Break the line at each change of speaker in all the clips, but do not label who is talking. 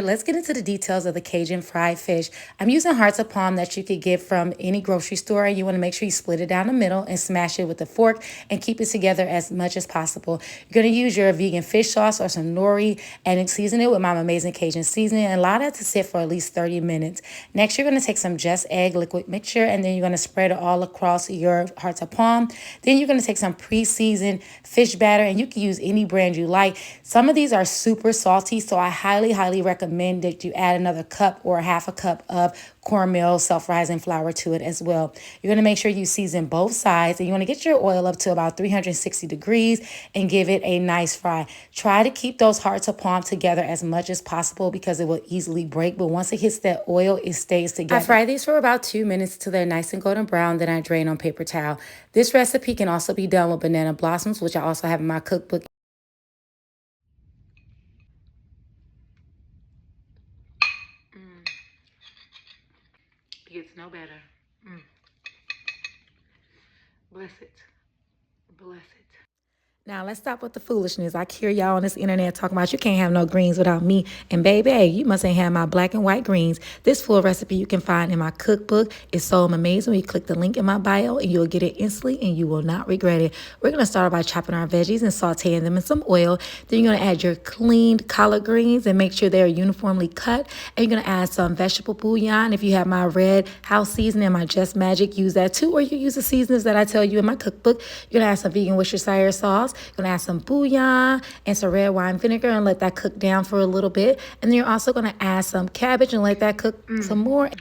Let's get into the details of the Cajun fried fish. I'm using hearts of palm that you could get from any grocery store. You want to make sure you split it down the middle and smash it with a fork and keep it together as much as possible. You're going to use your vegan fish sauce or some nori and season it with my amazing Cajun seasoning and allow that to sit for at least 30 minutes. Next, you're going to take some just egg liquid mixture and then you're going to spread it all across your hearts of palm. Then you're going to take some pre-seasoned fish batter and you can use any brand you like. Some of these are super salty, so I highly recommend that you add another cup or half a cup of cornmeal self-rising flour to it as well. You're going to make sure you season both sides and you want to get your oil up to about 360 degrees and give it a nice fry. Try to keep those hearts of palm together as much as possible because it will easily break, but once it hits that oil, it stays together. I fry these for about 2 minutes till they're nice and golden brown, then I drain on paper towel. This recipe can also be done with banana blossoms, which I also have in my cookbook. It gets no better. Bless it. Bless it. Now, let's stop with the foolishness. I hear y'all on this internet talking about you can't have no greens without me. And baby, hey, you must ain't have my black and white greens. This full recipe you can find in my cookbook. It's so amazing. You click the link in my bio and you'll get it instantly and you will not regret it. We're going to start by chopping our veggies and sauteing them in some oil. Then you're going to add your cleaned collard greens and make sure they're uniformly cut. And you're going to add some vegetable bouillon. If you have my red house seasoning and my Just Magic, use that too. Or you use the seasonings that I tell you in my cookbook. You're going to add some vegan Worcestershire sauce. You're going to add some bouillon and some red wine vinegar and let that cook down for a little bit. And then you're also going to add some cabbage and let that cook some more.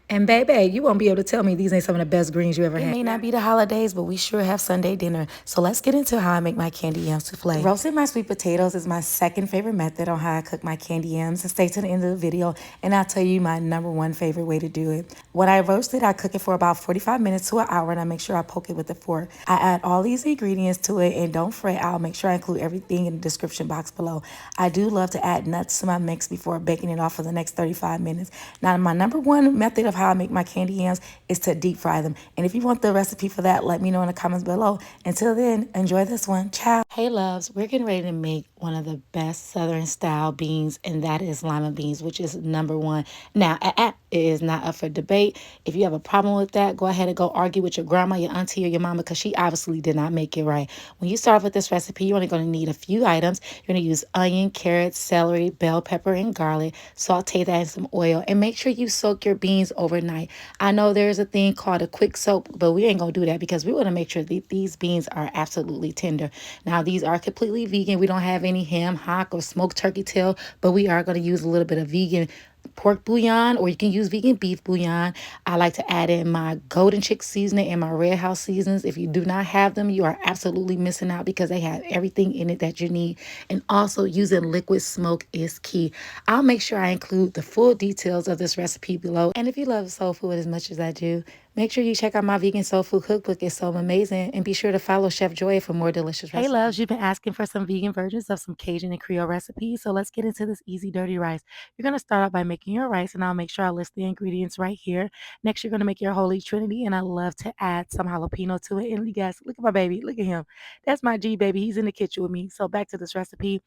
And baby, you won't be able to tell me these ain't some of the best greens you ever had. It may not be the holidays, but we sure have Sunday dinner. So let's get into how I make my candied yam souffle. Roasting my sweet potatoes is my second favorite method on how I cook my candied yams. So stay to the end of the video and I'll tell you my #1 favorite way to do it. When I roast it, I cook it for about 45 minutes to an hour and I make sure I poke it with a fork. I add all these ingredients to it and don't fret, I'll make sure I include everything in the description box below. I do love to add nuts to my mix before baking it off for the next 35 minutes. Now, my #1 method of how I make my candy yams is to deep fry them. And if you want the recipe for that, let me know in the comments below. Until then, enjoy this one. Ciao. Hey loves, we're getting ready to make one of the best Southern style beans, and that is lima beans, which is #1. Now, it is not up for debate. If you have a problem with that, go ahead and go argue with your grandma, your auntie, or your mama, because she obviously did not make it right. When you start with this recipe, you're only going to need a few items. You're going to use onion, carrots, celery, bell pepper, and garlic. Saute that in some oil, and make sure you soak your beans overnight. I know there's a thing called a quick soak, but we ain't going to do that because we want to make sure that these beans are absolutely tender. Now, these are completely vegan. We don't have any ham, hock, or smoked turkey tail, but we are going to use a little bit of vegan pork bouillon, or you can use vegan beef bouillon. I like to add in my golden chick seasoning and my red house seasonings. If you do not have them, you are absolutely missing out because they have everything in it that you need. And also using liquid smoke is key. I'll make sure I include the full details of this recipe below. And if you love soul food as much as I do, make sure you check out my vegan soul food cookbook. It's so amazing. And be sure to follow Chef Joya for more delicious recipes. Hey loves, you've been asking for some vegan versions of some Cajun and Creole recipes. So let's get into this easy dirty rice. You're going to start out by making your rice, and I'll make sure I list the ingredients right here. Next, you're going to make your holy trinity, and I love to add some jalapeno to it. And you guys, look at my baby. Look at him. That's my G baby. He's in the kitchen with me. So back to this recipe.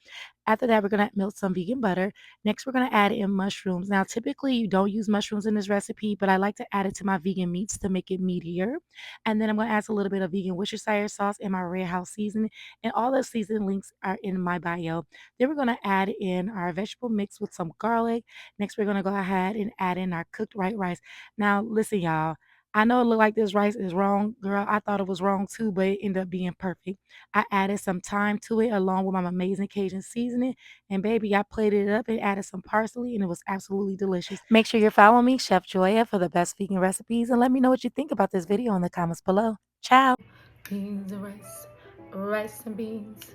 After that, we're going to melt some vegan butter. Next, we're going to add in mushrooms. Now, typically, you don't use mushrooms in this recipe, but I like to add it to my vegan meats to make it meatier. And then I'm going to add a little bit of vegan Worcestershire sauce and my red house seasoning. And all the seasoning links are in my bio. Then we're going to add in our vegetable mix with some garlic. Next, we're going to go ahead and add in our cooked white rice. Now, listen, y'all. I know it looked like this rice is wrong, girl. I thought it was wrong too, but it ended up being perfect. I added some thyme to it along with my amazing Cajun seasoning. And baby, I plated it up and added some parsley, and it was absolutely delicious. Make sure you're following me, Chef Joya, for the best vegan recipes. And let me know what you think about this video in the comments below. Ciao. Beans and rice. Rice and beans.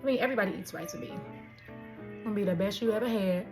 I mean, everybody eats rice and beans. It's gonna be the best you ever had.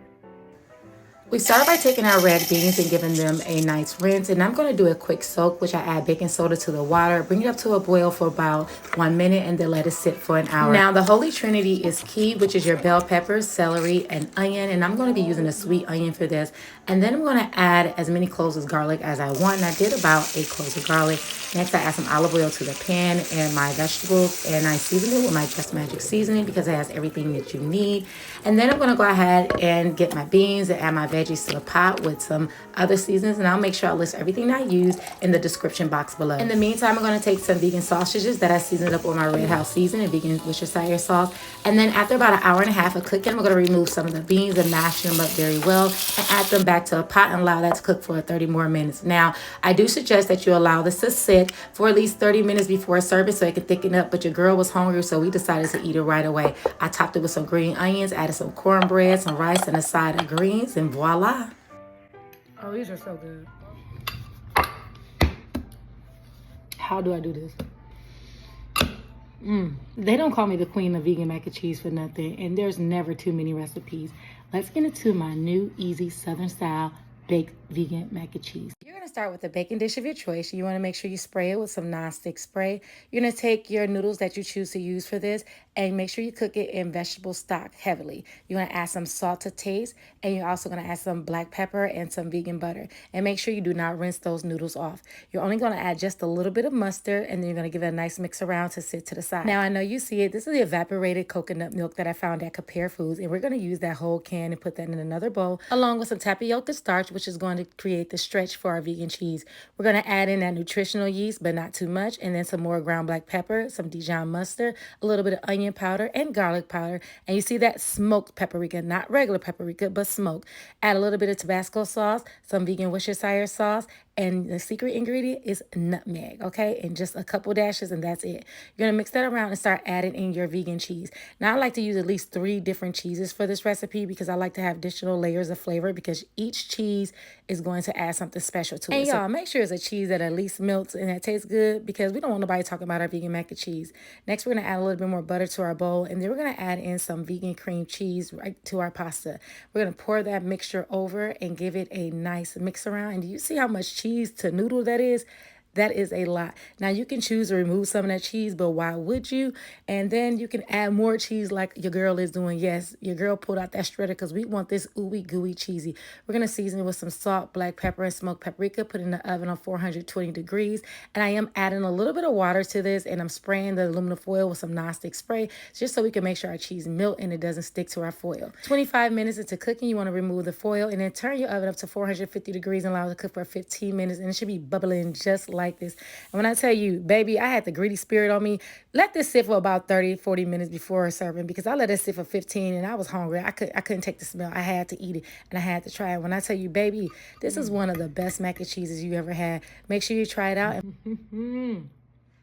We started by taking our red beans and giving them a nice rinse. And I'm going to do a quick soak, which I add baking soda to the water, bring it up to a boil for about 1 minute, and then let it sit for an hour. Now, the holy trinity is key, which is your bell peppers, celery, and onion. And I'm going to be using a sweet onion for this. And then I'm going to add as many cloves of garlic as I want. And I did about 8 cloves of garlic. Next, I add some olive oil to the pan and my vegetables. And I season it with my Just Magic seasoning because it has everything that you need. And then I'm going to go ahead and get my beans and add my veggies to the pot with some other seasonings, and I'll make sure I list everything I use in the description box below. In the meantime, I'm going to take some vegan sausages that I seasoned up with my Red House seasoning and vegan Worcestershire sauce, and then after about an hour and a half of cooking, I'm going to remove some of the beans and mash them up very well and add them back to a pot and allow that to cook for 30 more minutes. Now, I do suggest that you allow this to sit for at least 30 minutes before serving so it can thicken up, but your girl was hungry, so we decided to eat it right away. I topped it with some green onions, added some cornbread, some rice, and a side of greens, and voila. Oh, these are so good. How do I do this? They don't call me the queen of vegan mac and cheese for nothing, and there's never too many recipes. Let's get into my new, easy, Southern style baked vegan mac and cheese. You're going to start with a baking dish of your choice. You want to make sure you spray it with some nonstick spray. You're going to take your noodles that you choose to use for this and make sure you cook it in vegetable stock heavily. You're going to add some salt to taste, and you're also going to add some black pepper and some vegan butter. And make sure you do not rinse those noodles off. You're only going to add just a little bit of mustard, and then you're going to give it a nice mix around to sit to the side. Now, I know you see it. This is the evaporated coconut milk that I found at Compare Foods, and we're going to use that whole can and put that in another bowl, along with some tapioca starch, which is going to create the stretch for our vegan cheese. We're going to add in that nutritional yeast, but not too much, and then some more ground black pepper, some Dijon mustard, a little bit of onion powder, and garlic powder. And you see that smoked paprika, not regular paprika, but smoked. Add a little bit of Tabasco sauce, some vegan Worcestershire sauce, and the secret ingredient is nutmeg, okay? And just a couple dashes, and that's it. You're going to mix that around and start adding in your vegan cheese. Now, I like to use at least 3 different cheeses for this recipe because I like to have additional layers of flavor because each cheese is going to add something special to it. And y'all, make sure it's a cheese that at least melts and that tastes good because we don't want nobody talking about our vegan mac and cheese. Next, we're going to add a little bit more butter to our bowl, and then we're going to add in some vegan cream cheese right to our pasta. We're going to pour that mixture over and give it a nice mix around. And do you see how much cheese to noodle that is? That is a lot. Now, you can choose to remove some of that cheese, but why would you? And then you can add more cheese like your girl is doing. Yes, your girl pulled out that shredder because we want this ooey gooey cheesy. We're going to season it with some salt, black pepper, and smoked paprika. Put it in the oven on 420 degrees. And I am adding a little bit of water to this, and I'm spraying the aluminum foil with some nonstick spray just so we can make sure our cheese melt and it doesn't stick to our foil. 25 minutes into cooking, you want to remove the foil and then turn your oven up to 450 degrees and allow it to cook for 15 minutes. And it should be bubbling just like this. And when I tell you, baby, I had the greedy spirit on me. Let this sit for about 30, 40 minutes before serving because I let it sit for 15 and I was hungry. I couldn't take the smell. I had to eat it and I had to try it. When I tell you, baby, this is one of the best mac and cheeses you ever had. Make sure you try it out.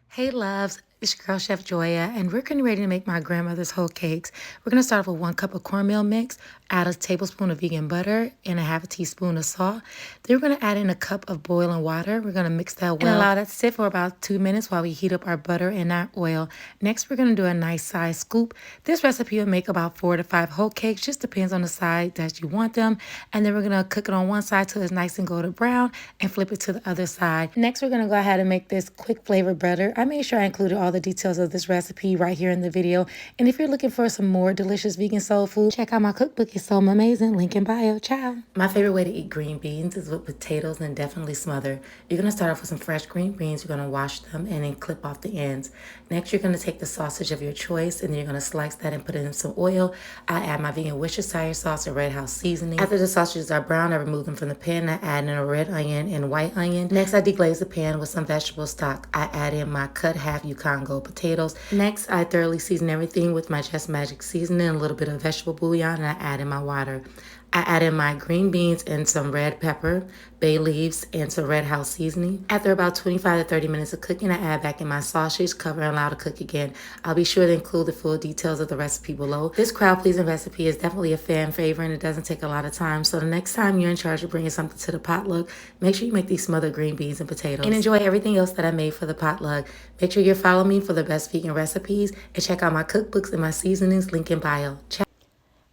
Hey, loves. It's your girl, Chef Joya, and we're getting ready to make my grandmother's whole cakes. We're going to start off with 1 cup of cornmeal mix, add a tablespoon of vegan butter, and a half a teaspoon of salt. Then we're going to add in a cup of boiling water. We're going to mix that well and allow that to sit for about 2 minutes while we heat up our butter and our oil. Next, we're going to do a nice size scoop. This recipe will make about 4 to 5 whole cakes, just depends on the side that you want them. And then we're going to cook it on one side till it's nice and golden brown and flip it to the other side. Next, we're going to go ahead and make this quick flavored butter. I made sure I included all the details of this recipe right here in the video. And if you're looking for some more delicious vegan soul food, check out my cookbook. It's so amazing. Link in bio. Ciao. My favorite way to eat green beans is with potatoes and definitely smothered. You're going to start off with some fresh green beans. You're going to wash them and then clip off the ends. Next, you're going to take the sausage of your choice and then you're going to slice that and put it in some oil. I add my vegan Worcestershire sauce and Red House seasoning. After the sausages are brown, I remove them from the pan. I add in a red onion and white onion. Next, I deglaze the pan with some vegetable stock. I add in my cut half Yukon Gold potatoes. Next, I thoroughly season everything with my Just Magic seasoning, a little bit of vegetable bouillon, and I add in my water. I add in my green beans and some red pepper, bay leaves, and some Red House seasoning. After about 25 to 30 minutes of cooking, I add back in my sausage, cover and allow to cook again. I'll be sure to include the full details of the recipe below. This crowd-pleasing recipe is definitely a fan favorite and it doesn't take a lot of time. So the next time you're in charge of bringing something to the potluck, make sure you make these smothered green beans and potatoes. And enjoy everything else that I made for the potluck. Make sure you follow me for the best vegan recipes and check out my cookbooks and my seasonings, link in bio.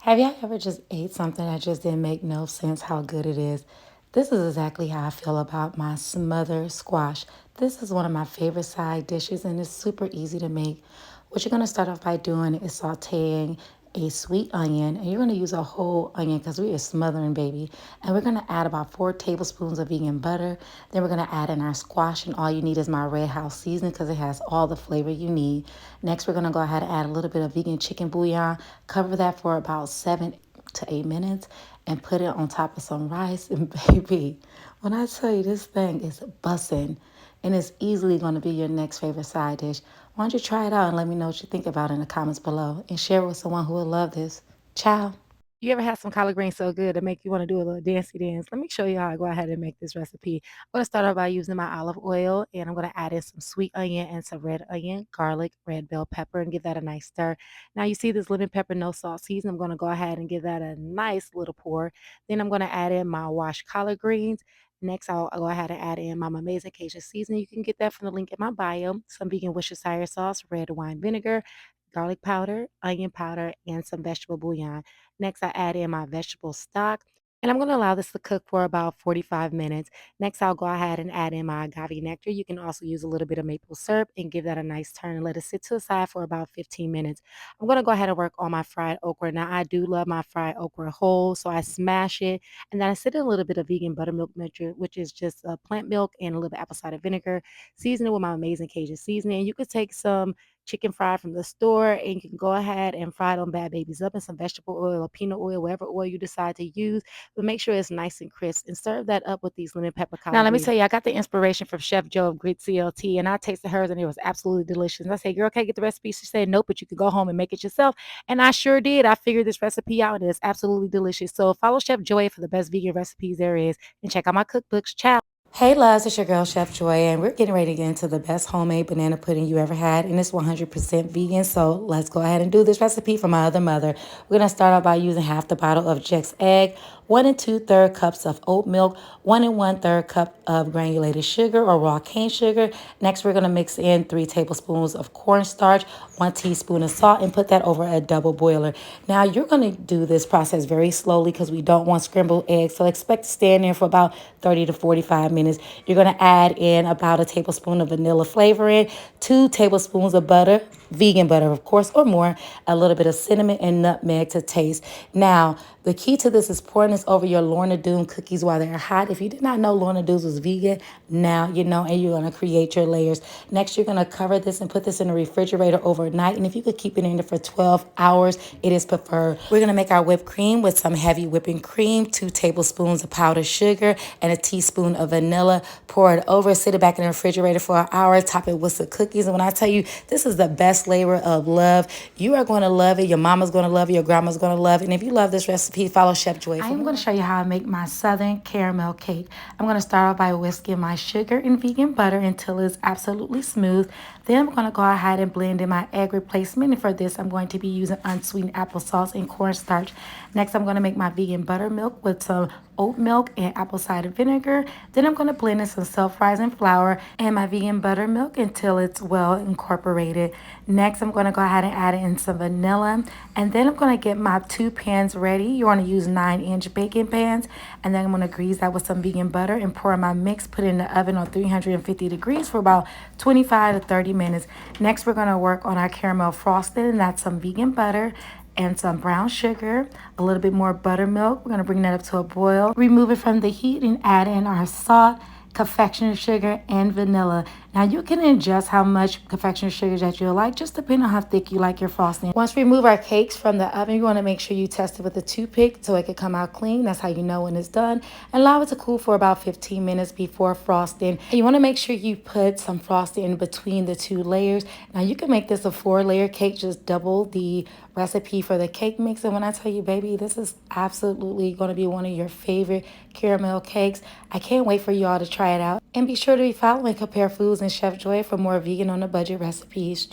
Have y'all ever just ate something that just didn't make no sense how good it is? This is exactly how I feel about my smothered squash. This is one of my favorite side dishes and it's super easy to make. What you're going to start off by doing is sauteing a sweet onion, and you're going to use a whole onion because we are smothering, baby. And we're going to add about 4 tablespoons of vegan butter. Then we're going to add in our squash, and all you need is my Red House seasoning because it has all the flavor you need. Next, we're going to go ahead and add a little bit of vegan chicken bouillon. Cover that for about 7 to 8 minutes and put it on top of some rice. And baby, when I tell you this thing is bussin', and it's easily going to be your next favorite side dish. Why don't you try it out and let me know what you think about it in the comments below and share it with someone who will love this. Ciao. You ever had some collard greens so good to make you want to do a little dancey dance? Let me show you how I go ahead and make this recipe. I'm going to start off by using my olive oil, and I'm going to add in some sweet onion and some red onion, garlic, red bell pepper, and give that a nice stir. Now you see this lemon pepper, no salt season. I'm going to go ahead and give that a nice little pour. Then I'm going to add in my washed collard greens. Next, I'll go ahead and add in my amazing Cajun seasoning. You can get that from the link in my bio. Some vegan Worcestershire sauce, red wine vinegar, garlic powder, onion powder, and some vegetable bouillon. Next, I add in my vegetable stock. And I'm going to allow this to cook for about 45 minutes. Next, I'll go ahead and add in my agave nectar. You can also use a little bit of maple syrup and give that a nice turn and let it sit to the side for about 15 minutes. I'm going to go ahead and work on my fried okra. Now, I do love my fried okra whole, so I smash it. And then I sit in a little bit of vegan buttermilk mixture, which is just plant milk and a little bit of apple cider vinegar. Season it with my amazing Cajun seasoning. You could take some chicken fried from the store and you can go ahead and fry them bad babies up in some vegetable oil or peanut oil, whatever oil you decide to use, but make sure it's nice and crisp and serve that up with these lemon pepper collard. Now let me tell you, I got the inspiration from Chef Joe of Grit CLT, and I tasted hers and it was absolutely delicious. And I said, girl, can I get the recipe? She said, nope, but you can go home and make it yourself. And I sure did. I figured this recipe out and it's absolutely delicious. So follow Chef Joya for the best vegan recipes there is and check out my cookbooks. Ciao. Hey loves, it's your girl Chef Joy, and we're getting ready to get into the best homemade banana pudding you ever had, and it's 100% vegan, so let's go ahead and do this recipe from my other mother. We're going to start off by using half the bottle of Jack's egg, 1 2/3 cups of oat milk, 1 1/3 cup of granulated sugar or raw cane sugar. Next, we're going to mix in 3 tablespoons of cornstarch, 1 teaspoon of salt, and put that over a double boiler. Now, you're going to do this process very slowly because we don't want scrambled eggs, so expect to stay in there for about 30 to 45 minutes. You're going to add in about a tablespoon of vanilla flavoring, 2 tablespoons of butter, vegan butter, of course, or more, a little bit of cinnamon and nutmeg to taste. Now, the key to this is pouring this over your Lorna Doone cookies while they're hot. If you did not know Lorna Doones was vegan, now you know, and you're going to create your layers. Next, you're going to cover this and put this in the refrigerator overnight. And if you could keep it in there for 12 hours, it is preferred. We're going to make our whipped cream with some heavy whipping cream, 2 tablespoons of powdered sugar, and a teaspoon of vanilla. Pour it over, sit it back in the refrigerator for an hour, top it with some cookies. And when I tell you, this is the best labor of love, you are going to love it. Your mama's going to love it. Your grandma's going to love it. And if you love this recipe, follow Chef Joy. I am going to show you how I make my Southern caramel cake. I'm going to start off by whisking my sugar and vegan butter until it's absolutely smooth. Then I'm going to go ahead and blend in my egg replacement. And for this, I'm going to be using unsweetened applesauce and cornstarch. Next, I'm going to make my vegan buttermilk with some oat milk and apple cider vinegar. Then I'm going to blend in some self-rising flour and my vegan buttermilk until it's well incorporated. Next, I'm going to go ahead and add in some vanilla. And then I'm going to get my 2 pans ready. You want to use 9-inch baking pans. And then I'm going to grease that with some vegan butter and pour my mix, put it in the oven on 350 degrees for about 25 to 30 minutes. Next, we're going to work on our caramel frosting, and that's some vegan butter and some brown sugar, a little bit more buttermilk. We're going to bring that up to a boil. Remove it from the heat and add in our salt, confectioner sugar, and vanilla. Now you can adjust how much confectioner sugar that you like, just depending on how thick you like your frosting. Once we remove our cakes from the oven, you want to make sure you test it with a toothpick so it can come out clean. That's how you know when it's done. And allow it to cool for about 15 minutes before frosting. And you want to make sure you put some frosting in between the 2 layers. Now you can make this a 4-layer cake, just double the recipe for the cake mix. And when I tell you, baby, this is absolutely going to be one of your favorite caramel cakes. I can't wait for y'all to try it out. And be sure to be following Compare Foods and Chef Joy for more vegan on a budget recipes.